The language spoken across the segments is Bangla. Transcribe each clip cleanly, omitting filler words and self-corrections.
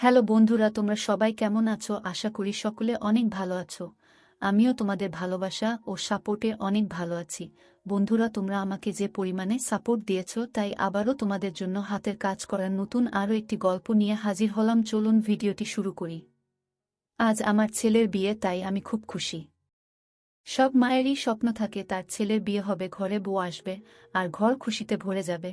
হ্যালো বন্ধুরা, তোমরা সবাই কেমন আছো? আশা করি সকলে অনেক ভালো আছো। আমিও তোমাদের ভালোবাসা ও সাপোর্টে অনেক ভালো আছি। বন্ধুরা, তোমরা আমাকে যে পরিমাণে সাপোর্ট দিয়েছো, তাই আবারও তোমাদের জন্য হাতের কাজ করার নতুন আরও একটি গল্প নিয়ে হাজির হলাম। চলুন ভিডিওটি শুরু করি। আজ আমার ছেলের বিয়ে, তাই আমি খুব খুশি। সব মায়েরই স্বপ্ন থাকে তার ছেলের বিয়ে হবে, ঘরে বউ আসবে, আর ঘর খুশিতে ভরে যাবে।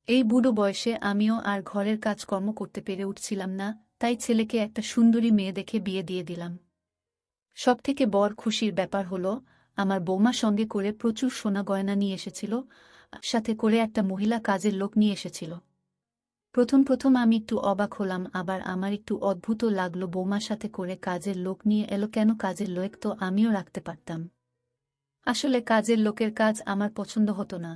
এই বুড়ো বয়সে আমিও আর ঘরের কাজকর্ম করতে পেরে উঠছিলাম না, তাই ছেলেকে একটা সুন্দরী মেয়ে দেখে বিয়ে দিয়ে দিলাম। সবথেকে বড় খুশির ব্যাপার হলো, আমার বৌমা সঙ্গে করে প্রচুর সোনা গয়না নিয়ে এসেছিল, সাথে করে একটা মহিলা কাজের লোক নিয়ে এসেছিল। প্রথম প্রথম আমি একটু অবাক হলাম, আবার আমার একটু অদ্ভুত লাগলো। বৌমার সাথে করে কাজের লোক নিয়ে এলো কেন? কাজের লোক তো আমিও রাখতে পারতাম। আসলে কাজের লোকের কাজ আমার পছন্দ হতো না।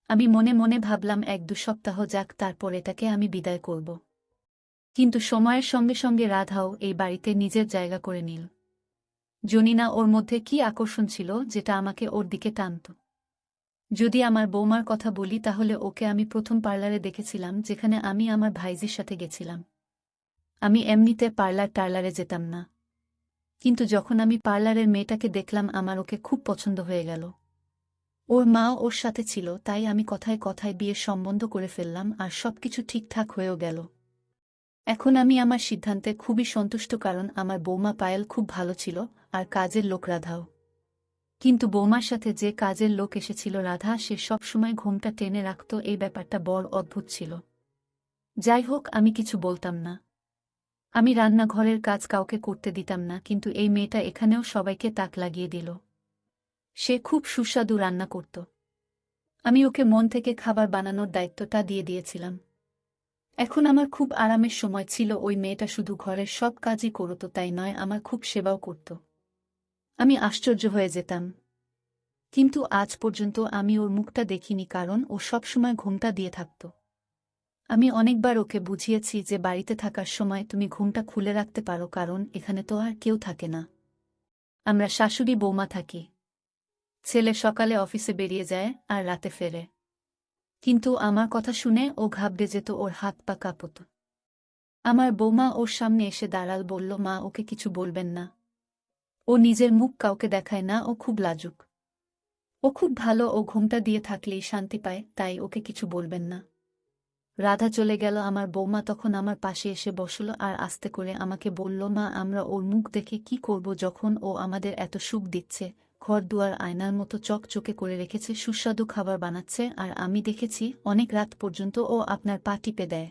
আমি মনে মনে ভাবলাম ১-২ সপ্তাহ যাক, তারপর এটাকে আমি বিদায় করব। কিন্তু সময়ের সঙ্গে সঙ্গে রাধাও এই বাড়িতে নিজের জায়গা করে নিল। জানি না ওর মধ্যে কি আকর্ষণ ছিল যেটা আমাকে ওর দিকে টানত। যদি আমার বৌমার কথা বলি, তাহলে ওকে আমি প্রথম পার্লারে দেখেছিলাম, যেখানে আমি আমার ভাইজির সাথে গেছিলাম। আমি এমনিতে টার্লারে যেতাম না, কিন্তু যখন আমি পার্লারের মেয়েটাকে দেখলাম, আমার ওকে খুব পছন্দ হয়ে গেল। ওর মাও ওর সাথে ছিল, তাই আমি কথায় কথায় বিয়ের সম্বন্ধ করে ফেললাম, আর সবকিছু ঠিকঠাক হয়েও গেল। এখন আমি আমার সিদ্ধান্তে খুবই সন্তুষ্ট, কারণ আমার বৌমা পায়েল খুব ভালো ছিল, আর কাজের লোক রাধাও। কিন্তু বৌমার সাথে যে কাজের লোক এসেছিল রাধা, সে সব সময় ঘোমটা টেনে রাখত। এই ব্যাপারটা বড় অদ্ভুত ছিল। যাই হোক, আমি কিছু বলতাম না। আমি রান্নাঘরের কাজ কাউকে করতে দিতাম না, কিন্তু এই মেয়েটা এখানেও সবাইকে তাক লাগিয়ে দিল। সে খুব সুস্বাদু রান্না করত। আমি ওকে মন থেকে খাবার বানানোর দায়িত্বটা দিয়ে দিয়েছিলাম। এখন আমার খুব আরামের সময় ছিল। ওই মেয়েটা শুধু ঘরের সব কাজই করত তাই নয়, আমার খুব সেবাও করত। আমি আশ্চর্য হয়ে যেতাম। কিন্তু আজ পর্যন্ত আমি ওর মুখটা দেখিনি, কারণ ও সবসময় ঘোমটা দিয়ে থাকত। আমি অনেকবার ওকে বুঝিয়েছি যে বাড়িতে থাকার সময় তুমি ঘোমটা খুলে রাখতে পারো, কারণ এখানে তো আর কেউ থাকে না। আমরা শাশুড়ি বৌমা থাকি। ছেলে সকালে অফিসে বেরিয়ে যায় আর রাতে ফেরে। কিন্তু আমার কথা শুনে ও ঘাবড়ে যেত, ওর হাত পা কাঁপত। আমার বৌমা ওর সামনে এসে দাঁড়াল, বলল, মা, ওকে কিছু বলবেন না। ও নিজের মুখ কাউকে দেখায় না, ও খুব লাজুক। ও খুব ভালো, ও ঘোমটা দিয়ে থাকলেই শান্তি পায়, তাই ওকে কিছু বলবেন না। রাধা চলে গেল। আমার বৌমা তখন আমার পাশে এসে বসল আর আস্তে করে আমাকে বলল, মা, আমরা ওর মুখ দেখে কি করব, যখন ও আমাদের এত সুখ দিচ্ছে, ঘর দুয়ার আয়নার মতো চকচকে করে রেখেছে, সুস্বাদু খাবার বানাচ্ছে, আর আমি দেখেছি অনেক রাত পর্যন্ত ও আপনার পা টিপে দেয়।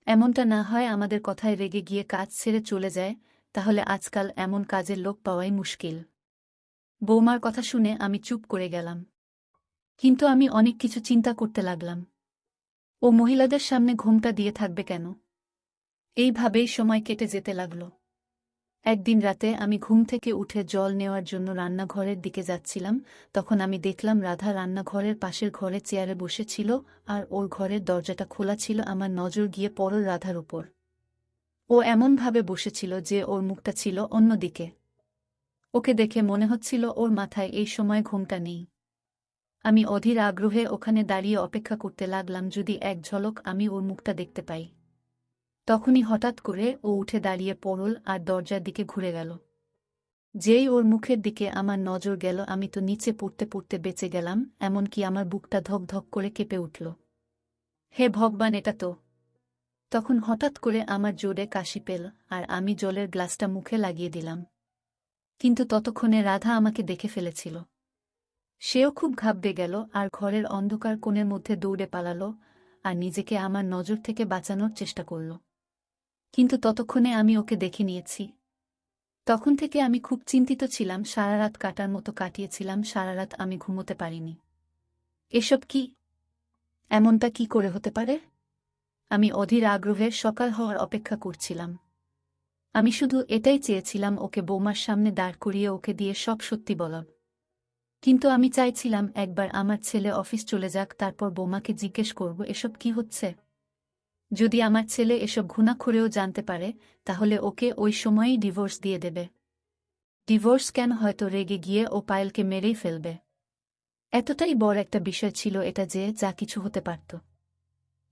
এমনটা না হয় আমাদের কথায় রেগে গিয়ে কাজ ছেড়ে চলে যায়, তাহলে আজকাল এমন কাজের লোক পাওয়াই মুশকিল। বৌমার কথা শুনে আমি চুপ করে গেলাম। কিন্তু আমি অনেক কিছু চিন্তা করতে লাগলাম। ও মহিলাদের সামনে ঘোমটা দিয়ে থাকবে কেন? এইভাবেই সময় কেটে যেতে লাগল। একদিন রাতে আমি ঘুম থেকে উঠে জল নেওয়ার জন্য রান্নাঘরের দিকে যাচ্ছিলাম, তখন আমি দেখলাম রাধা রান্নাঘরের পাশের ঘরে চেয়ারে বসেছিল, আর ওর ঘরের দরজাটা খোলা ছিল। আমার নজর গিয়ে পড়ল রাধার উপর। ও এমনভাবে বসেছিল যে ওর মুখটা ছিল অন্যদিকে। ওকে দেখে মনে হচ্ছিল ওর মাথায় এই সময় ঘোমটা নেই। আমি অধীর আগ্রহে ওখানে দাঁড়িয়ে অপেক্ষা করতে লাগলাম, যদি এক ঝলক আমি ওর মুখটা দেখতে পাই। তখনই হঠাৎ করে ও উঠে দাঁড়িয়ে পড়ল আর দরজার দিকে ঘুরে গেল। যেই ওর মুখের দিকে আমার নজর গেল, আমি তো নিচে পড়তে পড়তে বেঁচে গেলাম, এমনকি আমার বুকটা ধক ধক করে কেঁপে উঠল। হে ভগবান, এটা তো! তখন হঠাৎ করে আমার জোরে কাশি পেল, আর আমি জলের গ্লাসটা মুখে লাগিয়ে দিলাম। কিন্তু ততক্ষণে রাধা আমাকে দেখে ফেলেছিল। সেও খুব ঘাবড়ে গেল আর ঘরের অন্ধকার কোণের মধ্যে দৌড়ে পালাল, আর নিজেকে আমার নজর থেকে বাঁচানোর চেষ্টা করল। কিন্তু ততক্ষণে আমি ওকে দেখে নিয়েছি। তখন থেকে আমি খুব চিন্তিত ছিলাম, সারা রাত কাটার মতো কাটিয়েছিলাম, সারা রাত আমি ঘুমোতে পারিনি। এসব কি? এমনটা কি করে হতে পারে? আমি অধীর আগ্রহে সকাল হওয়ার অপেক্ষা করছিলাম। আমি শুধু এটাই চেয়েছিলাম, ওকে বৌমার সামনে দাঁড় করিয়ে ওকে দিয়ে সব সত্যি বলার। কিন্তু আমি চাইছিলাম একবার আমার ছেলে অফিস চলে যাক, তারপর বৌমাকে জিজ্ঞেস করব এসব কি হচ্ছে। যদি আমার ছেলে এসব ঘুণাক্ষরেও জানতে পারে, তাহলে ওকে ওই সময়েই ডিভোর্স দিয়ে দেবে। ডিভোর্স কেন, হয়তো রেগে গিয়ে ও পায়েলকে মেরেই ফেলবে। এতটাই বড় একটা বিষয় ছিল এটা যে যা কিছু হতে পারত।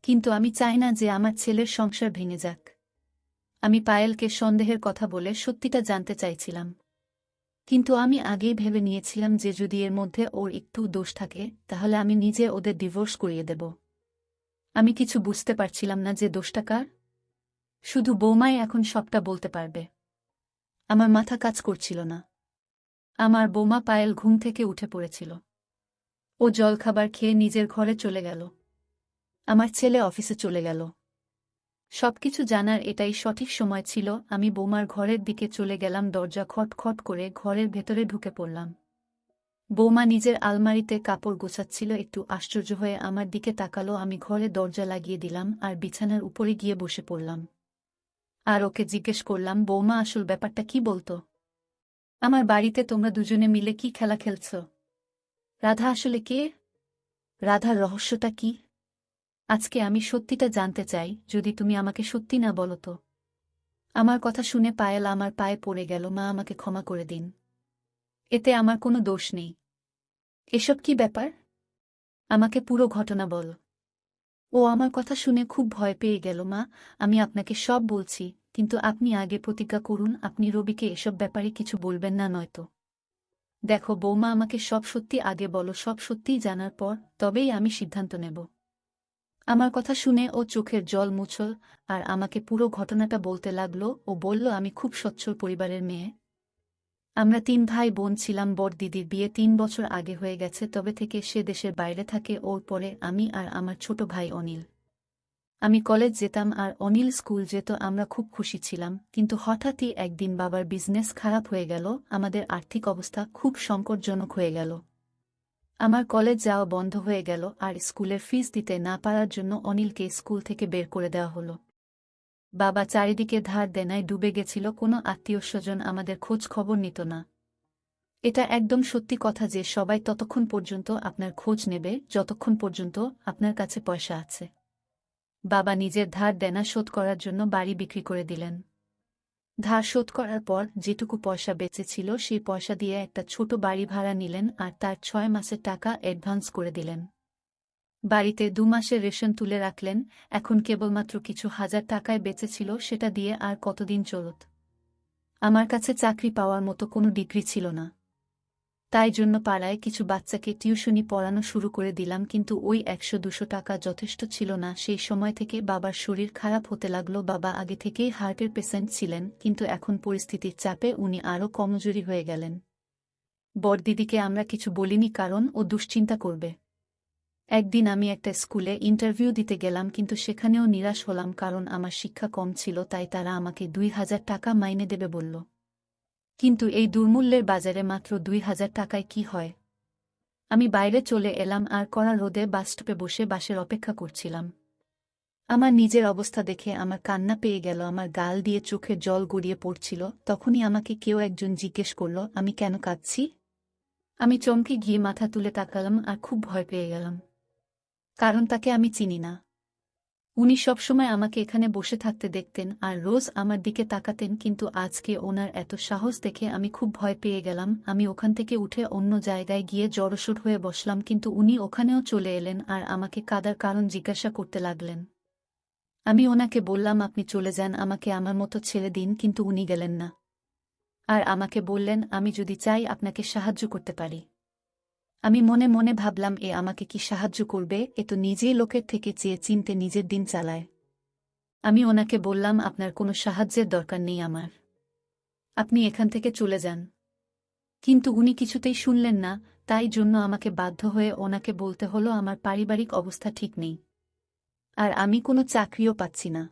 কিন্তু আমি চাই না যে আমার ছেলের সংসার ভেঙে যাক। আমি পায়েলকে সন্দেহের কথা বলে সত্যিটা জানতে চাইছিলাম। কিন্তু আমি আগেই ভেবে নিয়েছিলাম যে যদি এর মধ্যে ওর একটু দোষ থাকে তাহলে আমি নিজে ওদের ডিভোর্স করিয়ে দেব। আমি কিছু বুঝতে পারছিলাম না যে দোষটা কার। শুধু বৌমাই এখন সবটা বলতে পারবে। আমার মাথা কাজ করছিল না। আমার বৌমা পায়েল ঘুম থেকে উঠে পড়েছিল। ও জলখাবার খেয়ে নিজের ঘরে চলে গেল। আমার ছেলে অফিসে চলে গেল। সবকিছু জানার এটাই সঠিক সময় ছিল। আমি বৌমার ঘরের দিকে চলে গেলাম, দরজা খটখট করে ঘরের ভেতরে ঢুকে পড়লাম। বৌমা নিজের আলমারিতে কাপড় গোছাচ্ছিল, একটু আশ্চর্য হয়ে আমার দিকে তাকালো। আমি ঘরে দরজা লাগিয়ে দিলাম আর বিছানার উপরে গিয়ে বসে পড়লাম। আর ওকে জিজ্ঞেস করলাম, বৌমা আসল ব্যাপারটা কি বলতো? আমার বাড়িতে তোমরা দুজনে মিলে কি খেলা খেলছ? রাধা আসলে কে? রাধার রহস্যটা কি? আজকে আমি সত্যিটা জানতে চাই। যদি তুমি আমাকে সত্যি না বলো তো। আমার কথা শুনে পায়েল আমার পায়ে পড়ে গেল। মা, আমাকে ক্ষমা করে দিন। এতে আমার কোনো দোষ নেই। এসব কি ব্যাপার? আমাকে পুরো ঘটনা বল। ও আমার কথা শুনে খুব ভয় পেয়ে গেল। মা, আমি আপনাকে সব বলছি, কিন্তু আপনি আগে প্রতিজ্ঞা করুন আপনি রবিকে এসব ব্যাপারে কিছু বলবেন না, নয়তো। দেখো বৌমা, আমাকে সব সত্যি আগে বলো। সব সত্যিই জানার পর তবেই আমি সিদ্ধান্ত নেব। আমার কথা শুনে ও চোখের জল মুছল আর আমাকে পুরো ঘটনাটা বলতে লাগলো। ও বলল, আমি খুব সচ্ছল পরিবারের মেয়ে। আমরা 3 ভাই বোন ছিলাম। বড় দিদির বিয়ে 3 বছর আগে হয়ে গেছে, তবে থেকে সে দেশের বাইরে থাকে। ওর পরে আমি আর আমার ছোট ভাই অনিল। আমি কলেজ যেতাম আর অনিল স্কুল যেত। আমরা খুব খুশি ছিলাম, কিন্তু হঠাৎই একদিন বাবার বিজনেস খারাপ হয়ে গেল। আমাদের আর্থিক অবস্থা খুব সংকটজনক হয়ে গেল। আমার কলেজ যাওয়া বন্ধ হয়ে গেল আর স্কুলের ফিস দিতে না পারার জন্য অনিলকে স্কুল থেকে বের করে দেওয়া হলো। বাবা চারিদিকে ধার দেনায় ডুবে গেছিল। কোনো আত্মীয়স্বজন আমাদের খোঁজ খবর নিত না। এটা একদম সত্যি কথা যে সবাই ততক্ষণ পর্যন্ত আপনার খোঁজ নেবে যতক্ষণ পর্যন্ত আপনার কাছে পয়সা আছে। বাবা নিজের ধার দেনা শোধ করার জন্য বাড়ি বিক্রি করে দিলেন। ধার শোধ করার পর যেটুকু পয়সা বেঁচেছিল সেই পয়সা দিয়ে একটা ছোট বাড়ি ভাড়া নিলেন আর তার 6 মাসের টাকা অ্যাডভান্স করে দিলেন। বাড়িতে 2 মাসের রেশন তুলে রাখলেন। এখন কেবলমাত্র কিছু হাজার টাকায় বেঁচেছিল, সেটা দিয়ে আর কতদিন চলত। আমার কাছে চাকরি পাওয়ার মতো কোনো ডিগ্রি ছিল না। তাই জন্য পাড়ায় কিছু বাচ্চাকে টিউশনি পড়ানো শুরু করে দিলাম, কিন্তু ওই 100-200 টাকা যথেষ্ট ছিল না। সেই সময় থেকে বাবার শরীর খারাপ হতে লাগলো। বাবা আগে থেকেই হার্টের পেশেন্ট ছিলেন, কিন্তু এখন পরিস্থিতির চাপে উনি আরও কমজোরি হয়ে গেলেন। বড়দিদিকে আমরা কিছু বলিনি, কারণ ও দুশ্চিন্তা করবে। একদিন আমি একটা স্কুলে ইন্টারভিউ দিতে গেলাম, কিন্তু সেখানেও নিরাশ হলাম, কারণ আমার শিক্ষা কম ছিল। তাই তারা আমাকে 2000 টাকা মাইনে দেবে বলল। কিন্তু এই দুর্মূল্যের বাজারে মাত্র 2000 টাকায় কি হয়? আমি বাইরে চলে এলাম আর কড়া রোদে বাসস্টপে বসে বাসের অপেক্ষা করছিলাম। আমার নিজের অবস্থা দেখে আমার কান্না পেয়ে গেল। আমার গাল দিয়ে চোখের জল গড়িয়ে পড়ছিল। তখনই আমাকে কেউ একজন জিজ্ঞেস করল, আমি কেন কাঁদছি? আমি চমকে গিয়ে মাথা তুলে তাকালাম আর খুব ভয় পেয়ে গেলাম, কারণ তাকে আমি চিনি না। উনি সবসময় আমাকে এখানে বসে থাকতে দেখতেন আর রোজ আমার দিকে তাকাতেন, কিন্তু আজকে ওনার এত সাহস দেখে আমি খুব ভয় পেয়ে গেলাম। আমি ওখান থেকে উঠে অন্য জায়গায় গিয়ে জড়সড় হয়ে বসলাম, কিন্তু উনি ওখানেও চলে এলেন আর আমাকে কাদার কারণ জিজ্ঞাসা করতে লাগলেন। আমি ওনাকে বললাম, আপনি চলে যান, আমাকে আমার মতো ছেড়ে দিন, কিন্তু উনি গেলেন না। আর আমাকে বললেন, আমি যদি চাই আপনাকে সাহায্য করতে পারি। আমি মনে মনে ভাবলাম, এ আমাকে কি সাহায্য করবে? এ তো নিজেই লোকের থেকে চেয়ে চিনতে নিজের দিন চালায়। আমি ওনাকে বললাম, আপনার কোনো সাহায্যের দরকার নেই আমার। আপনি এখান থেকে চলে যান। কিন্তু উনি কিছুতেই শুনলেন না। তাই জন্য আমাকে বাধ্য হয়ে ওনাকে বলতে হলো, আমার পারিবারিক অবস্থা ঠিক নেই আর আমি কোনো চাকরিও পাচ্ছি না।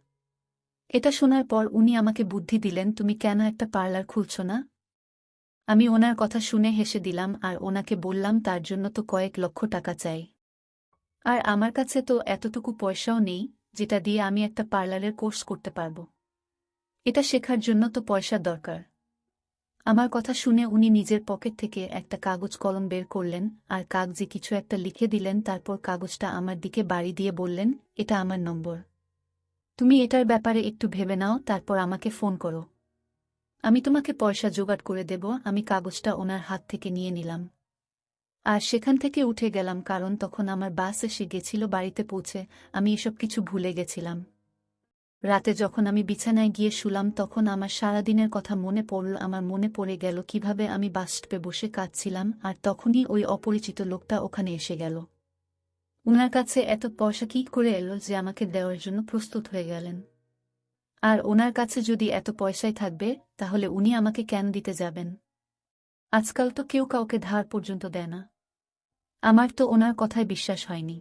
এটা শোনার পর উনি আমাকে বুদ্ধি দিলেন, তুমি কেন একটা পার্লার খুলছ না? আমি ওনার কথা শুনে হেসে দিলাম আর ওনাকে বললাম, তার জন্য তো কয়েক লক্ষ টাকা চাই। আর আমার কাছে তো এতটুকু পয়সাও নেই যেটা দিয়ে আমি একটা পার্লারের কোর্স করতে পারব। এটা শেখার জন্য তো পয়সার দরকার। আমার কথা শুনে উনি নিজের পকেট থেকে একটা কাগজ কলম বের করলেন আর কাগজে কিছু একটা লিখে দিলেন। তারপর কাগজটা আমার দিকে বাড়ি দিয়ে বললেন, এটা আমার নম্বর। তুমি এটার ব্যাপারে একটু ভেবে নাও, তারপর আমাকে ফোন করো। আমি তোমাকে পয়সা জোগাড় করে দেব। আমি কাগজটা ওনার হাত থেকে নিয়ে নিলাম আর সেখান থেকে উঠে গেলাম, কারণ তখন আমার বাস এসে গেছিল। বাড়িতে পৌঁছে আমি এসব কিছু ভুলে গেছিলাম। রাতে যখন আমি বিছানায় গিয়ে শুলাম তখন আমার সারাদিনের কথা মনে পড়ল। আমার মনে পড়ে গেল কিভাবে আমি বাস স্টপে বসে কাঁদছিলাম, আর তখনই ওই অপরিচিত লোকটা ওখানে এসে গেল। উনার কাছে এত পয়সা কী করে এলো যে আমাকে দেওয়ার জন্য প্রস্তুত হয়ে গেলেন? আর ওনার কাছে যদি এত পয়সাই থাকবে, তাহলে উনি আমাকে কেন দিতে যাবেন? আজকাল তো কেউ কাউকে ধার পর্যন্ত দেয় না। আমার তো ওনার কথায় বিশ্বাস হয়নি।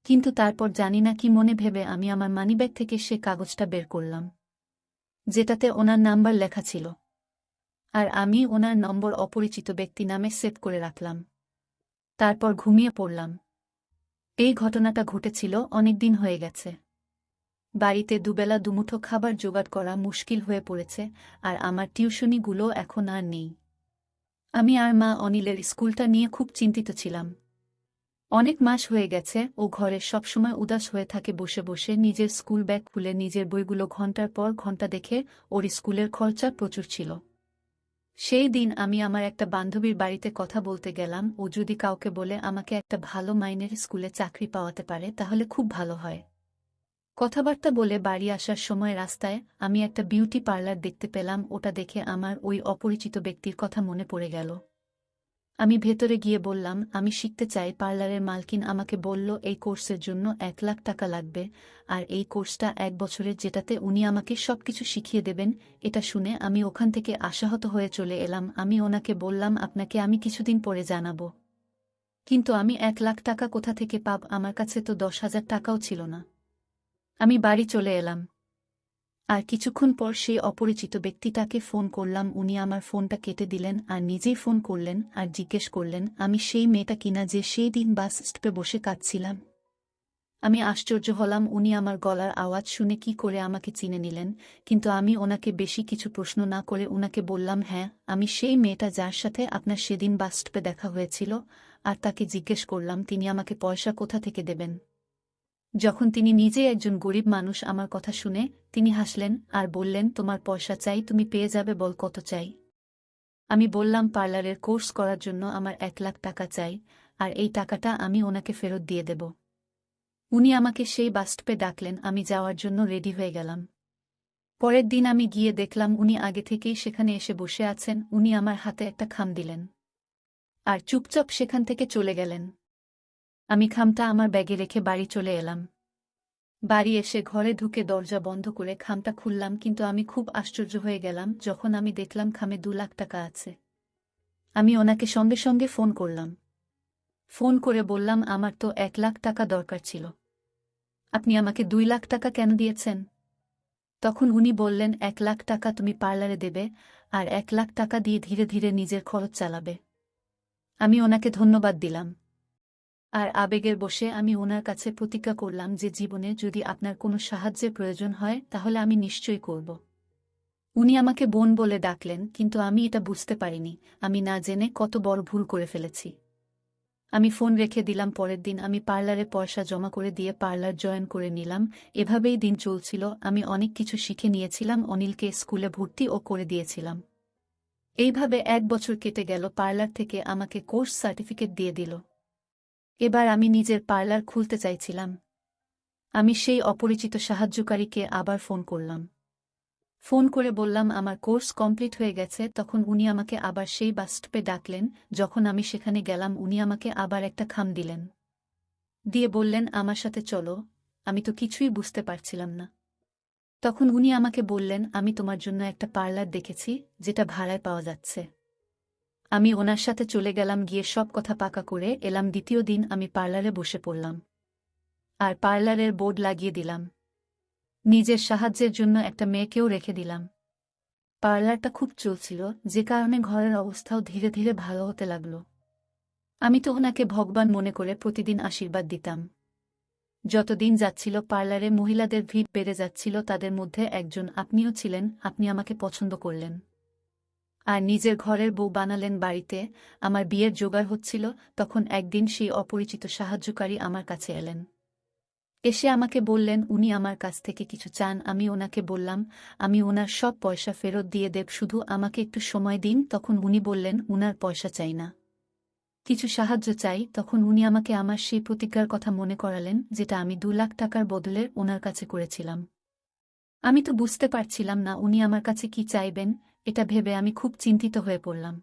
কিন্তু তারপর জানি না কি মনে ভেবে আমি আমার মানিব্যাগ থেকে সে কাগজটা বের করলাম, যেটাতে ওনার নাম্বার লেখা ছিল। আর আমি ওনার নম্বর অপরিচিত ব্যক্তি নামে সেভ করে রাখলাম। তারপর ঘুমিয়ে পড়লাম। এই ঘটনাটা ঘটেছিল অনেক দিন হয়ে গেছে। বাড়িতে দুবেলা দুমুঠো খাবার জোগাড় করা মুশকিল হয়ে পড়েছে, আর আমার টিউশনিগুলো এখন আর নেই। আমি আর মা অনিলের স্কুলটা নিয়ে খুব চিন্তিত ছিলাম। অনেক মাস হয়ে গেছে ও ঘরে সবসময় উদাস হয়ে থাকে বসে বসে, নিজের স্কুল ব্যাগ খুলে নিজের বইগুলো ঘন্টার পর ঘন্টা দেখে। ওর স্কুলের খরচা প্রচুর ছিল। সেই দিন আমি আমার একটা বান্ধবীর বাড়িতে কথা বলতে গেলাম। ও যদি কাউকে বলে আমাকে একটা ভালো মাইনের স্কুলে চাকরি পাওয়াতে পারে তাহলে খুব ভালো হয়। কথাবার্তা বলে বাড়ি আসার সময় রাস্তায় আমি একটা বিউটি পার্লার দেখতে পেলাম। ওটা দেখে আমার ওই অপরিচিত ব্যক্তির কথা মনে পড়ে গেল। আমি ভেতরে গিয়ে বললাম, আমি শিখতে চাই। পার্লারের মালকিন আমাকে বলল এই কোর্সের জন্য 1 লাখ টাকা লাগবে, আর এই কোর্সটা 1 বছরের, যেটাতে উনি আমাকে সবকিছু শিখিয়ে দেবেন। এটা শুনে আমি ওখান থেকে আশাহত হয়ে চলে এলাম। আমি ওনাকে বললাম, আপনাকে আমি কিছুদিন পরে জানাবো। কিন্তু আমি 1 লাখ টাকা কোথা থেকে পাব? আমার কাছে তো 10,000 টাকাও ছিল না। আমি বাড়ি চলে এলাম। আর কিছুক্ষণ পর সেই অপরিচিত ব্যক্তিটাকে ফোন করলাম। উনি আমার ফোনটা কেটে দিলেন আর নিজেই ফোন করলেন আর জিজ্ঞেস করলেন আমি সেই মেয়েটা কিনা যে সেই দিন বাস স্টপে বসে কাঁদছিলাম। আমি আশ্চর্য হলাম। উনি আমার গলার আওয়াজ শুনে কি করে আমাকে চিনে নিলেন। কিন্তু আমি ওনাকে বেশি কিছু প্রশ্ন না করে উনাকে বললাম, হ্যাঁ, আমি সেই মেয়েটা যার সাথে আপনার সেদিন বাস স্টপে দেখা হয়েছিল। আর তাকে জিজ্ঞেস করলাম তিনি আমাকে পয়সা কোথা থেকে দেবেন। যখন তিনি নিজেই একজন গরিব মানুষ, আমার কথা শুনে তিনি হাসলেন আর বললেন, তোমার পয়সা চাই, তুমি পেয়ে যাবে, বল কত চাই। আমি বললাম, পার্লারের কোর্স করার জন্য আমার 1 লাখ টাকা চাই, আর এই টাকাটা আমি ওনাকে ফেরত দিয়ে দেব। উনি আমাকে সেই বাসস্টপে ডাকলেন। আমি যাওয়ার জন্য রেডি হয়ে গেলাম। পরের দিন আমি গিয়ে দেখলাম উনি আগে থেকেই সেখানে এসে বসে আছেন। উনি আমার হাতে একটা খাম দিলেন আর চুপচাপ সেখান থেকে চলে গেলেন। আমি খামটা আমার ব্যাগে রেখে বাড়ি চলে এলাম। বাড়ি এসে ঘরে ঢুকে দরজা বন্ধ করে খামটা খুললাম, কিন্তু আমি খুব আশ্চর্য হয়ে গেলাম যখন আমি দেখলাম খামে 2 লাখ টাকা আছে। আমি ওনাকে সঙ্গে সঙ্গে ফোন করলাম। ফোন করে বললাম, আমার তো 1 লাখ টাকা দরকার ছিল। আপনি আমাকে 2 লাখ টাকা কেন দিয়েছেন? তখন উনি বললেন, 1 লাখ টাকা তুমি পার্লারে দেবে, আর 1 লাখ টাকা দিয়ে ধীরে ধীরে নিজের খরচ চালাবে। আমি ওনাকে ধন্যবাদ দিলাম। আর আবেগের বশে আমি ওনার কাছে প্রতিজ্ঞা করলাম যে জীবনে যদি আপনার কোনো সাহায্যের প্রয়োজন হয় তাহলে আমি নিশ্চয়ই করব। উনি আমাকে বোন বলে ডাকলেন, কিন্তু আমি এটা বুঝতে পারিনি আমি না জেনে কত বড় ভুল করে ফেলেছি। আমি ফোন রেখে দিলাম। পরের দিন আমি পার্লারে পয়সা জমা করে দিয়ে পার্লার জয়েন করে নিলাম। এভাবেই দিন চলছিল। আমি অনেক কিছু শিখে নিয়েছিলাম, অনিলকে স্কুলে ভর্তিও করে দিয়েছিলাম। এইভাবে 1 বছর কেটে গেল। পার্লার থেকে আমাকে কোর্স সার্টিফিকেট দিয়ে দিল। এবার আমি নিজের পার্লার খুলতে চাইছিলাম। আমি সেই অপরিচিত সাহায্যকারীকে আবার ফোন করলাম। ফোন করে বললাম আমার কোর্স কমপ্লিট হয়ে গেছে। তখন উনি আমাকে আবার সেই বাসস্টপে ডাকলেন। যখন আমি সেখানে গেলাম উনি আমাকে আবার একটা খাম দিলেন, দিয়ে বললেন, আমার সাথে চলো। আমি তো কিছুই বুঝতে পারছিলাম না। তখন উনি আমাকে বললেন, আমি তোমার জন্য একটা পার্লার দেখেছি, যেটা ভাড়ায় পাওয়া যাচ্ছে। আমি ওনার সাথে চলে গেলাম, গিয়ে সব কথা পাকা করে এলাম। দ্বিতীয় দিন আমি পার্লারে বসে পড়লাম আর পার্লারের বোর্ড লাগিয়ে দিলাম। নিজের সাহায্যের জন্য একটা মেয়েকেও রেখে দিলাম। পার্লারটা খুব চলছিল, যে কারণে ঘরের অবস্থাও ধীরে ধীরে ভালো হতে লাগল। আমি তো ওনাকে ভগবান মনে করে প্রতিদিন আশীর্বাদ দিতাম। যতদিন যাচ্ছিল পার্লারে মহিলাদের ভিড় বেড়ে যাচ্ছিল। তাদের মধ্যে একজন আপনিও ছিলেন। আপনি আমাকে পছন্দ করলেন আর নিজের ঘরের বউ বানালেন বাড়িতে। আমার বিয়ের জোগাড় হচ্ছিল, তখন একদিন সেই অপরিচিত সাহায্যকারী আমার কাছে এলেন। এসে আমাকে বললেন উনি আমার কাছ থেকে কিছু চান। আমি ওনাকে বললাম আমি ওনার সব পয়সা ফেরত দিয়ে দেব, শুধু আমাকে একটু সময় দিন। তখন উনি বললেন উনার পয়সা চাই না, কিছু সাহায্য চাই। তখন উনি আমাকে আমার সেই প্রতিজ্ঞার কথা মনে করালেন, যেটা আমি 2 লাখ টাকার বদলে ওনার কাছে করেছিলাম। আমি তো বুঝতে পারছিলাম না উনি আমার কাছে কি চাইবেন, এটা ভেবে আমি খুব চিন্তিত হয়ে পড়লাম।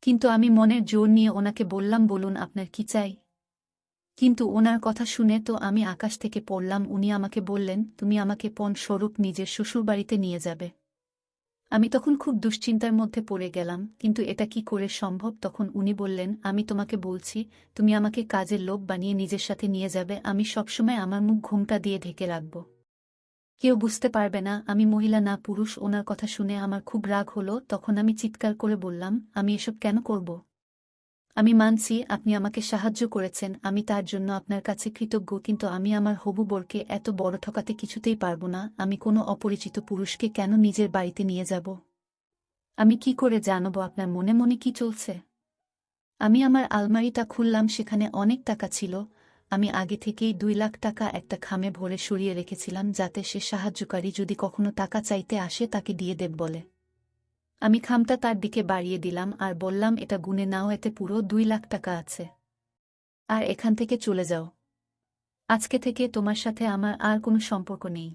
কিন্তু আমি মনের জোর নিয়ে ওনাকে বললাম, বলুন আপনার কি চাই। কিন্তু ওনার কথা শুনে তো আমি আকাশ থেকে পড়লাম। উনি আমাকে বললেন, তুমি আমাকে পণ স্বরূপ নিজের শ্বশুরবাড়িতে নিয়ে যাবে। আমি তখন খুব দুশ্চিন্তার মধ্যে পড়ে গেলাম, কিন্তু এটা কি করে সম্ভব। তখন উনি বললেন, আমি তোমাকে বলছি, তুমি আমাকে কাজের লোক বানিয়ে নিজের সাথে নিয়ে যাবে। আমি সবসময় আমার মুখ ঘোমটা দিয়ে ঢেকে রাখব, কেউ বুঝতে পারবে না আমি মহিলা না পুরুষ। ওনার কথা শুনে আমার খুব রাগ হলো। তখন আমি চিৎকার করে বললাম, আমি এসব কেন করব। আমি মানছি আপনি আমাকে সাহায্য করেছেন, আমি তার জন্য আপনার কাছে কৃতজ্ঞ, কিন্তু আমি আমার হবু বরকে এত বড় ঠকাতে কিছুতেই পারব না। আমি কোনো অপরিচিত পুরুষকে কেন নিজের বাড়িতে নিয়ে যাব। আমি কি করে জানব আপনার মনে মনে কি চলছে। আমি আমার আলমারিটা খুললাম, সেখানে অনেক টাকা ছিল। আমি আগে থেকেই 2 লাখ টাকা একটা খামে ভরে সরিয়ে রেখেছিলাম, যাতে সে সাহায্যকারী যদি কখনো টাকা চাইতে আসে তাকে দিয়ে দেব বলে। আমি খামটা তার দিকে বাড়িয়ে দিলাম আর বললাম, এটা গুনে নাও, এতে পুরো 2 লাখ টাকা আছে। আর এখান থেকে চলে যাও। আজকে থেকে তোমার সাথে আমার আর কোনো সম্পর্ক নেই।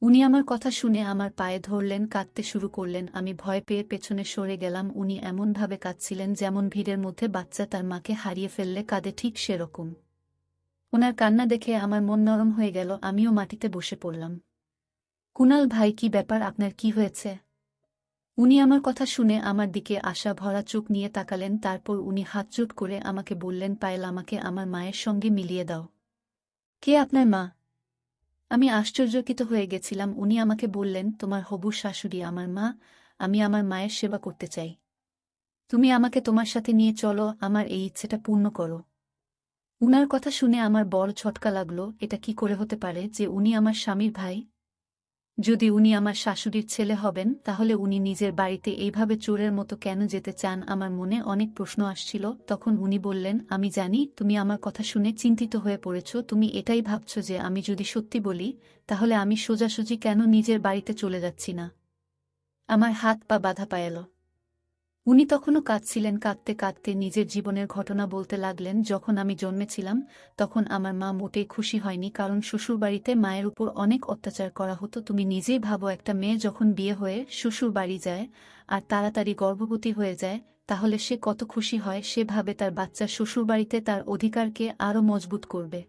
উনি আমার কথা শুনে আমার পায়ে ধরলেন, কাঁদতে শুরু করলেন। আমি ভয় পেয়ে পেছনে সরে গেলাম। উনি এমনভাবে কাঁদছিলেন যেমন ভিড়ের মধ্যে বাচ্চা তার মাকে হারিয়ে ফেললে কাঁদে, ঠিক সেরকম। ওনার কান্না দেখে আমার মন নরম হয়ে গেল। আমিও মাটিতে বসে পড়লাম। কুনাল ভাই, কি ব্যাপার, আপনার কি হয়েছে। উনি আমার কথা শুনে আমার দিকে আশা ভরা চোখ নিয়ে তাকালেন। তারপর উনি হাতজোড় করে আমাকে বললেন, পায়েল, আমাকে আমার মায়ের সঙ্গে মিলিয়ে দাও। কে আপনার মা। আমি আশ্চর্যকিত হয়ে গেছিলাম। উনি আমাকে বললেন, তোমার হবু শাশুড়ি আমার মা। আমি আমার মায়ের সেবা করতে চাই। তুমি আমাকে তোমার সাথে নিয়ে চলো, আমার এই ইচ্ছেটা পূর্ণ করো। উনার কথা শুনে আমার বড় ছটকা লাগলো। এটা কি করে হতে পারে যে উনি আমার স্বামীর ভাই। যদি উনি আমার শাশুড়ির ছেলে হবেন, তাহলে উনি নিজের বাড়িতে এইভাবে চোরের মতো কেন যেতে চান। আমার মনে অনেক প্রশ্ন আসছিল। তখন উনি বললেন, আমি জানি তুমি আমার কথা শুনে চিন্তিত হয়ে পড়েছ। তুমি এটাই ভাবছ যে আমি যদি সত্যি বলি, তাহলে আমি সোজাসুজি কেন নিজের বাড়িতে চলে যাচ্ছি না। আমার হাত পা বাধা পায়াল। উনি তখনও কাঁদছিলেন। কাঁদতে কাঁদতে নিজের জীবনের ঘটনা বলতে লাগলেন। যখন আমি জন্মেছিলাম, তখন আমার মা মোটেই খুশি হয়নি, কারণ শ্বশুরবাড়িতে মায়ের উপর অনেক অত্যাচার করা হতো। তুমি নিজেই ভাবো, একটা মেয়ে যখন বিয়ে হয়ে শ্বশুর বাড়ি যায় আর তাড়াতাড়ি গর্ভবতী হয়ে যায়, তাহলে সে কত খুশি হয়। সে ভাবে তার বাচ্চা শ্বশুরবাড়িতে তার অধিকারকে আরও মজবুত করবে।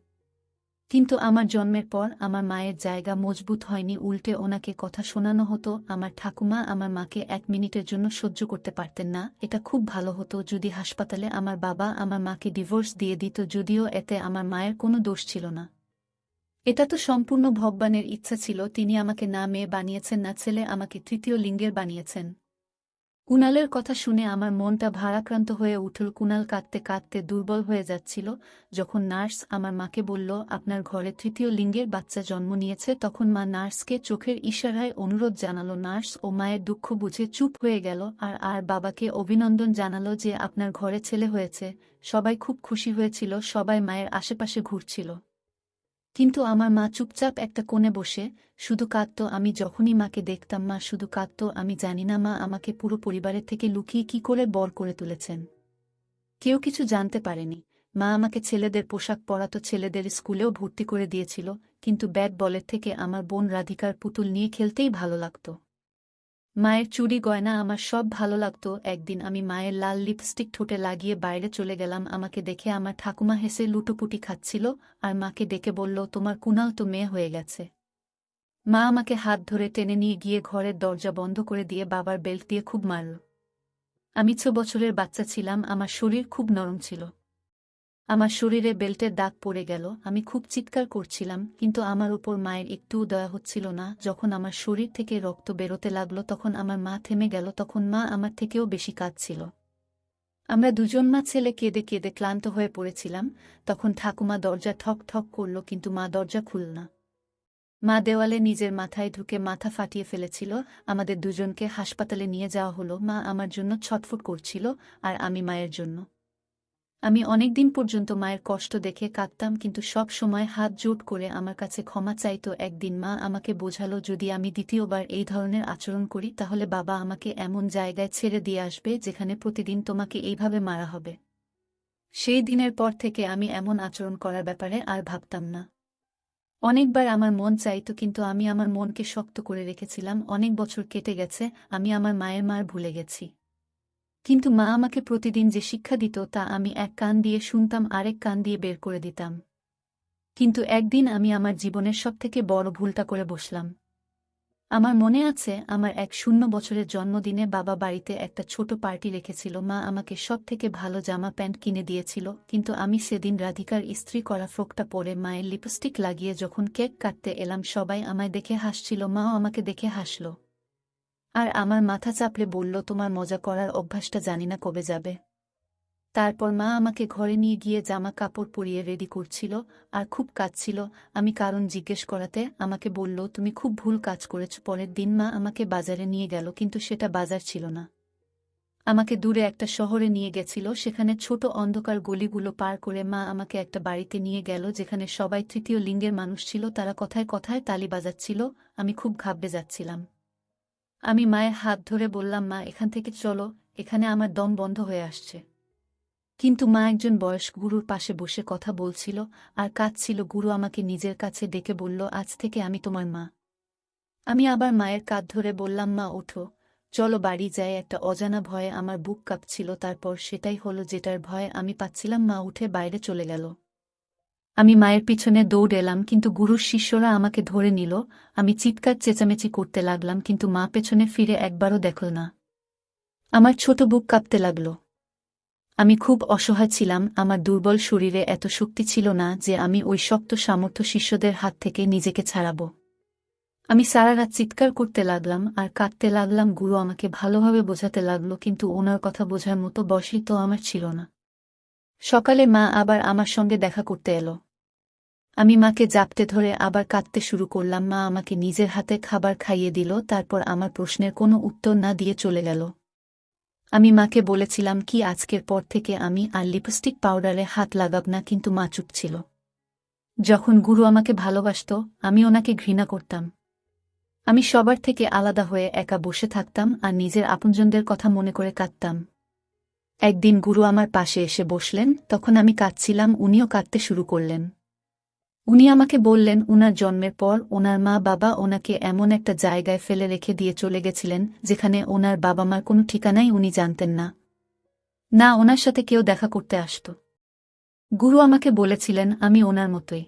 কিন্তু আমার জন্মের পর আমার মায়ের জায়গা মজবুত হয়নি, উল্টে ওনাকে কথা শোনানো হতো। আমার ঠাকুমা আমার মাকে 1 মিনিটের জন্য সহ্য করতে পারতেন না। এটা খুব ভালো হতো যদি হাসপাতালে আমার বাবা আমার মাকে ডিভোর্স দিয়ে দিত, যদিও এতে আমার মায়ের কোনো দোষ ছিল না। এটা তো সম্পূর্ণ ভগবানের ইচ্ছা ছিল। তিনি আমাকে না মেয়ে বানিয়েছেন না ছেলে, আমাকে তৃতীয় লিঙ্গের বানিয়েছেন। কুণালের কথা শুনে আমার মনটা ভারাক্রান্ত হয়ে উঠল। কুণাল কাঁদতে কাঁদতে দুর্বল হয়ে যাচ্ছিল। যখন নার্স আমার মাকে বলল, আপনার ঘরে তৃতীয় লিঙ্গের বাচ্চা জন্ম নিয়েছে, তখন মা নার্সকে চোখের ইশারায় অনুরোধ জানালো। নার্স ও মায়ের দুঃখ বুঝে চুপ হয়ে গেল আর আর বাবাকে অভিনন্দন জানালো যে আপনার ঘরে ছেলে হয়েছে। সবাই খুব খুশি হয়েছিল, সবাই মায়ের আশেপাশে ঘুরছিল। কিন্তু আমার মা চুপচাপ একটা কোণে বসে শুধু কাঁদত। আমি যখনই মাকে দেখতাম, মা শুধু কাঁদত। আমি জানি না মা আমাকে পুরো পরিবারের থেকে লুকিয়ে কি করে বর করে তুলেছেন। কেউ কিছু জানতে পারেনি। মা আমাকে ছেলেদের পোশাক পরাতো, ছেলেদের স্কুলেও ভর্তি করে দিয়েছিল, কিন্তু ব্যাট বলের থেকে আমার বোন রাধিকার পুতুল নিয়ে খেলতেই ভালো লাগত। মায়ের চুড়ি গয়না আমার সব ভালো লাগত। একদিন আমি মায়ের লাল লিপস্টিক ঠোঁটে লাগিয়ে বাইরে চলে গেলাম। আমাকে দেখে আমার ঠাকুমা হেসে লুটোপুটি খাচ্ছিল আর মাকে ডেকে বলল, তোমার কুণাল তো মেয়ে হয়ে গেছে। মা আমাকে হাত ধরে টেনে নিয়ে গিয়ে ঘরের দরজা বন্ধ করে দিয়ে বাবার বেল্ট দিয়ে খুব মারল। আমি 6 বছরের বাচ্চা ছিলাম, আমার শরীর খুব নরম ছিল। আমার শরীরে বেল্টের দাগ পড়ে গেল। আমি খুব চিৎকার করছিলাম, কিন্তু আমার উপর মায়ের একটুও দয়া হচ্ছিল না। যখন আমার শরীর থেকে রক্ত বেরোতে লাগলো, তখন আমার মা থেমে গেল। তখন মা আমার থেকেও বেশি কাঁদছিল। আমরা দুজন মা ছেলে কেঁদে কেঁদে ক্লান্ত হয়ে পড়েছিলাম। তখন ঠাকুমা দরজা ঠক ঠক করল, কিন্তু মা দরজা খুলল না। মা দেওয়ালে নিজের মাথায় ঢুকে মাথা ফাটিয়ে ফেলেছিল। আমাদের দুজনকে হাসপাতালে নিয়ে যাওয়া হলো। মা আমার জন্য ছটফট করছিল আর আমি মায়ের জন্য। আমি অনেকদিন পর্যন্ত মায়ের কষ্ট দেখে কাঁদতাম, কিন্তু সব সময় হাত জোট করে আমার কাছে ক্ষমা চাইত। একদিন মা আমাকে বোঝালো, যদি আমি দ্বিতীয়বার এই ধরনের আচরণ করি, তাহলে বাবা আমাকে এমন জায়গায় ছেড়ে দিয়ে আসবে যেখানে প্রতিদিন তোমাকে এইভাবে মারা হবে। সেই দিনের পর থেকে আমি এমন আচরণ করার ব্যাপারে আর ভাবতাম না। অনেকবার আমার মন চাইতো কিন্তু আমি আমার মনকে শক্ত করে রেখেছিলাম। অনেক বছর কেটে গেছে, আমি আমার মায়ের মার ভুলে গেছি। কিন্তু মা আমাকে প্রতিদিন যে শিক্ষা দিত তা আমি এক কান দিয়ে শুনতাম, আরেক কান দিয়ে বের করে দিতাম। কিন্তু একদিন আমি আমার জীবনের সবথেকে বড় ভুলটা করে বসলাম। আমার মনে আছে, আমার ১ বছরের জন্মদিনে বাবা বাড়িতে একটা ছোট পার্টি রেখেছিল। মা আমাকে সবথেকে ভালো জামা প্যান্ট কিনে দিয়েছিল, কিন্তু আমি সেদিন রাধিকার ইস্ত্রি করা ফ্রকটা পরে মায়ের লিপস্টিক লাগিয়ে যখন কেক কাটতে এলাম, সবাই আমায় দেখে হাসছিল, মাও আমাকে দেখে হাসল। আর আমার মাথা চাপড়ে বলল, তোমার মজা করার অভ্যাসটা জানি না কবে যাবে। তারপর মা আমাকে ঘরে নিয়ে গিয়ে জামা কাপড় পরিয়ে রেডি করছিল, আর খুব কাঁদছিল। আমি কারণ জিজ্ঞেস করাতে আমাকে বলল, তুমি খুব ভুল কাজ করেছ। পরের দিন মা আমাকে বাজারে নিয়ে গেল, কিন্তু সেটা বাজার ছিল না। আমাকে দূরে একটা শহরে নিয়ে গেছিল। সেখানে ছোট অন্ধকার গলিগুলো পার করে মা আমাকে একটা বাড়িতে নিয়ে গেল, যেখানে সবাই তৃতীয় লিঙ্গের মানুষ ছিল। তারা কথায় কথায় তালি বাজাচ্ছিল। আমি খুব ঘাবড়ে যাচ্ছিলাম। আমি মায়ের হাত ধরে বললাম, মা, এখান থেকে চলো, এখানে আমার দম বন্ধ হয়ে আসছে। কিন্তু মা একজন বয়স্ক গুরুর পাশে বসে কথা বলছিল আর কাঁদছিল। গুরু আমাকে নিজের কাছে ডেকে বলল, আজ থেকে আমি তোমার মা। আমি আবার মায়ের কাঁধ ধরে বললাম, মা, ওঠো, চলো বাড়ি যাই। একটা অজানা ভয়ে আমার বুক কাঁপছিল। তারপর সেটাই হলো যেটার ভয় আমি পাচ্ছিলাম। মা উঠে বাইরে চলে গেল। আমি মায়ের পিছনে দৌড় এলাম, কিন্তু গুরুর শিষ্যরা আমাকে ধরে নিল। আমি চিৎকার চেঁচামেচি করতে লাগলাম, কিন্তু মা পেছনে ফিরে একবারও দেখল না। আমার ছোট বুক কাঁপতে লাগল। আমি খুব অসহায় ছিলাম। আমার দুর্বল শরীরে এত শক্তি ছিল না যে আমি ওই শক্ত সামর্থ্য শিষ্যদের হাত থেকে নিজেকে ছাড়াব। আমি সারা রাত চিৎকার করতে লাগলাম আর কাঁদতে লাগলাম। গুরু আমাকে ভালোভাবে বোঝাতে লাগলো, কিন্তু ওনার কথা বোঝার মতো বয়সই তো আমার ছিল না। সকালে মা আবার আমার সঙ্গে দেখা করতে এলো। আমি মাকে জাপটে ধরে আবার কাঁদতে শুরু করলাম। মা আমাকে নিজের হাতে খাবার খাইয়ে দিল, তারপর আমার প্রশ্নের কোনো উত্তর না দিয়ে চলে গেল। আমি মাকে বলেছিলাম কি আজকের পর থেকে আমি আর লিপস্টিক পাউডারে হাত লাগাব না, কিন্তু মা চুপ ছিল। যখন গুরু আমাকে ভালোবাসত, আমি ওনাকে ঘৃণা করতাম। আমি সবার থেকে আলাদা হয়ে একা বসে থাকতাম আর নিজের আপনজনদের কথা মনে করে কাঁদতাম। একদিন গুরু আমার পাশে এসে বসলেন, তখন আমি কাঁদছিলাম। উনিও কাঁদতে শুরু করলেন। উনি আমাকে বললেন, উনার জন্মের পর ওনার মা বাবা ওনাকে এমন একটা জায়গায় ফেলে রেখে দিয়ে চলে গেছিলেন যেখানে ওনার বাবা মার কোনো ঠিকানাই উনি জানতেন না। না ওনার সাথে কেউ দেখা করতে আসত। গুরু আমাকে বলেছিলেন আমি ওনার মতোই,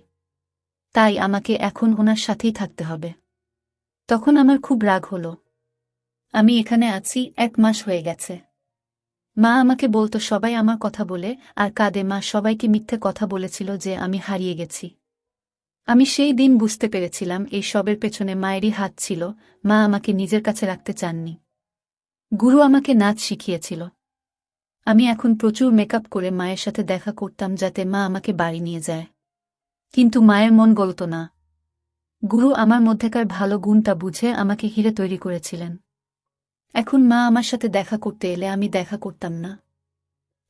তাই আমাকে এখন ওনার সাথেই থাকতে হবে। তখন আমার খুব রাগ হল। আমি এখানে আছি 1 মাস হয়ে গেছে। মা আমাকে বলতো সবাই আমার কথা বলে আর কাঁদে। মা সবাইকে মিথ্যে কথা বলেছিল যে আমি হারিয়ে গেছি। আমি সেই দিন বুঝতে পেরেছিলাম এই সবের পেছনে মায়েরই হাত ছিল। মা আমাকে নিজের কাছে রাখতে চাননি। গুরু আমাকে নাচ শিখিয়েছিল। আমি এখন প্রচুর মেকআপ করে মায়ের সাথে দেখা করতাম যাতে মা আমাকে বাড়ি নিয়ে যায়। কিন্তু মায়ের মন গলত না। গুরু আমার মধ্যেকার ভালো গুণটা বুঝে আমাকে হিরে তৈরি করেছিলেন। এখন মা আমার সাথে দেখা করতে এলে আমি দেখা করতাম না।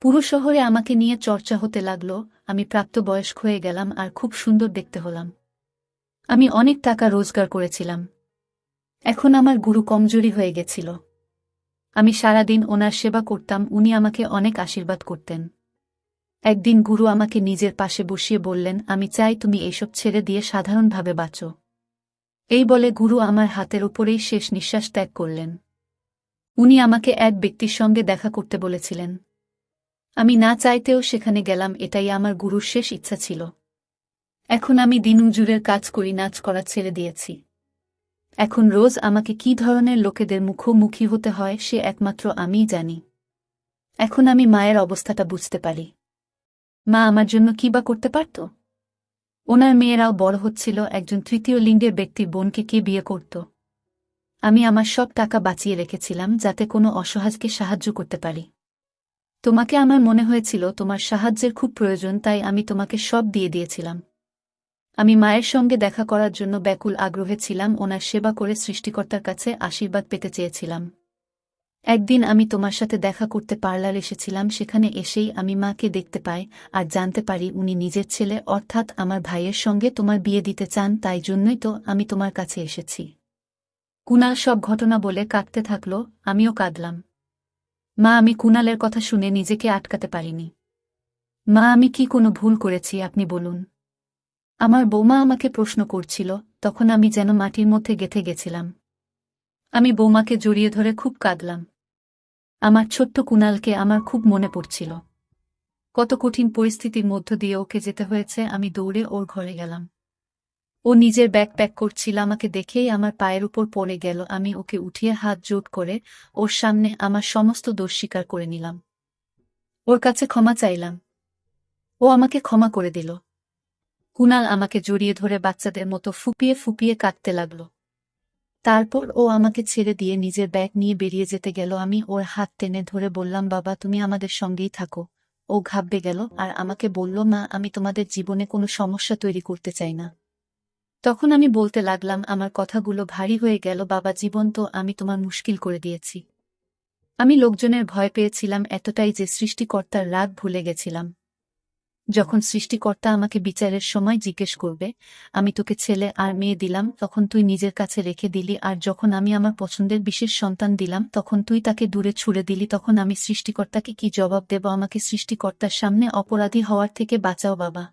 পুরো শহরে আমাকে নিয়ে চর্চা হতে লাগল। আমি প্রাপ্তবয়স্ক হয়ে গেলাম আর খুব সুন্দর দেখতে হলাম। আমি অনেক টাকা রোজগার করেছিলাম। এখন আমার গুরু কমজোরি হয়ে গেছিল। আমি সারাদিন ওনার সেবা করতাম। উনি আমাকে অনেক আশীর্বাদ করতেন। একদিন গুরু আমাকে নিজের পাশে বসিয়ে বললেন, আমি চাই তুমি এইসব ছেড়ে দিয়ে সাধারণভাবে বাঁচো। এই বলে গুরু আমার হাতের ওপরেই শেষ নিঃশ্বাস ত্যাগ করলেন। উনি আমাকে এক ব্যক্তির সঙ্গে দেখা করতে বলেছিলেন। আমি না চাইতেও সেখানে গেলাম। এটাই আমার গুরুর শেষ ইচ্ছা ছিল। এখন আমি দিনমজুরের কাজ করি, নাচ করা ছেড়ে দিয়েছি। এখন রোজ আমাকে কী ধরনের লোকেদের মুখোমুখি হতে হয় সে একমাত্র আমিই জানি। এখন আমি মায়ের অবস্থাটা বুঝতে পারি। মা আমার জন্য কী বা করতে পারত? ওনার মেয়েরাও বড় হচ্ছিল। একজন তৃতীয় লিঙ্গের ব্যক্তির বোনকে কে বিয়ে করত? আমি আমার সব টাকা বাঁচিয়ে রেখেছিলাম যাতে কোনো অসহায়কে সাহায্য করতে পারি। তোমাকে আমার মনে হয়েছিল তোমার সাহায্যের খুব প্রয়োজন, তাই আমি তোমাকে সব দিয়ে দিয়েছিলাম। আমি মায়ের সঙ্গে দেখা করার জন্য ব্যাকুল আগ্রহে ছিলাম। ওনার সেবা করে সৃষ্টিকর্তার কাছে আশীর্বাদ পেতে চেয়েছিলাম। একদিন আমি তোমার সাথে দেখা করতে পার্লার এসেছিলাম। সেখানে এসেই আমি মাকে দেখতে পাই আর জানতে পারি উনি নিজের ছেলে অর্থাৎ আমার ভাইয়ের সঙ্গে তোমার বিয়ে দিতে চান। তাই জন্যই তো আমি তোমার কাছে এসেছি। কুনাল সব ঘটনা বলে কাঁদতে থাকল। আমিও কাঁদলাম। মা, আমি কুনালের কথা শুনে নিজেকে আটকাতে পারিনি। মা, আমি কি কোনো ভুল করেছি আপনি বলুন। আমার বৌমা আমাকে প্রশ্ন করছিল, তখন আমি যেন মাটির মধ্যে গেঁথে গেছিলাম। আমি বৌমাকে জড়িয়ে ধরে খুব কাঁদলাম। আমার ছোট্ট কুণালকে আমার খুব মনে পড়ছিল। কত কঠিন পরিস্থিতির মধ্য দিয়ে ওকে যেতে হয়েছে। আমি দৌড়ে ওর ঘরে গেলাম। ও নিজের ব্যাগ প্যাক করছিল, আমাকে দেখেই আমার পায়ের উপর পড়ে গেল। আমি ওকে উঠিয়ে হাত জোট করে ওর সামনে আমার সমস্ত দোষ স্বীকার করে নিলাম। ওর কাছে ক্ষমা চাইলাম। ও আমাকে ক্ষমা করে দিল। কুণাল আমাকে জড়িয়ে ধরে বাচ্চাদের মতো ফুপিয়ে ফুপিয়ে কাঁদতে লাগল। তারপর ও আমাকে ছেড়ে দিয়ে নিজের ব্যাগ নিয়ে বেরিয়ে যেতে গেল। আমি ওর হাত টেনে ধরে বললাম, বাবা তুমি আমাদের সঙ্গেই থাকো। ও ঘাবড়ে গেল আর আমাকে বলল, মা আমি তোমাদের জীবনে কোনো সমস্যা তৈরি করতে চাই না। তখন আমি বলতে লাগলাম, আমার কথাগুলো ভারী হয়ে গেল, বাবা জীবন তো আমি তোমার মুশকিল করে দিয়েছি। আমি লোকজনের ভয় পেয়েছিলাম এতটাই যে সৃষ্টিকর্তার রাগ ভুলে গেছিলাম। যখন সৃষ্টিকর্তা আমাকে বিচারের সময় জিজ্ঞেস করবে, আমি তোকে ছেলে আর মেয়ে দিলাম, তখন তুই নিজের কাছে রেখে দিলি, আর যখন আমি আমার পছন্দের বিশেষ সন্তান দিলাম তখন তুই তাকে দূরে ছুড়ে দিলি, তখন আমি সৃষ্টিকর্তাকে কি জবাব দেব? আমাকে সৃষ্টিকর্তার সামনে অপরাধী হওয়ার থেকে বাঁচাও বাবা।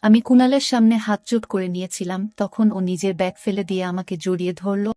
আমি কুণালের সামনে হাতজোট করে নিয়েছিলাম, তখন ও নিজের ব্যাগ ফেলে দিয়ে আমাকে জড়িয়ে ধরল।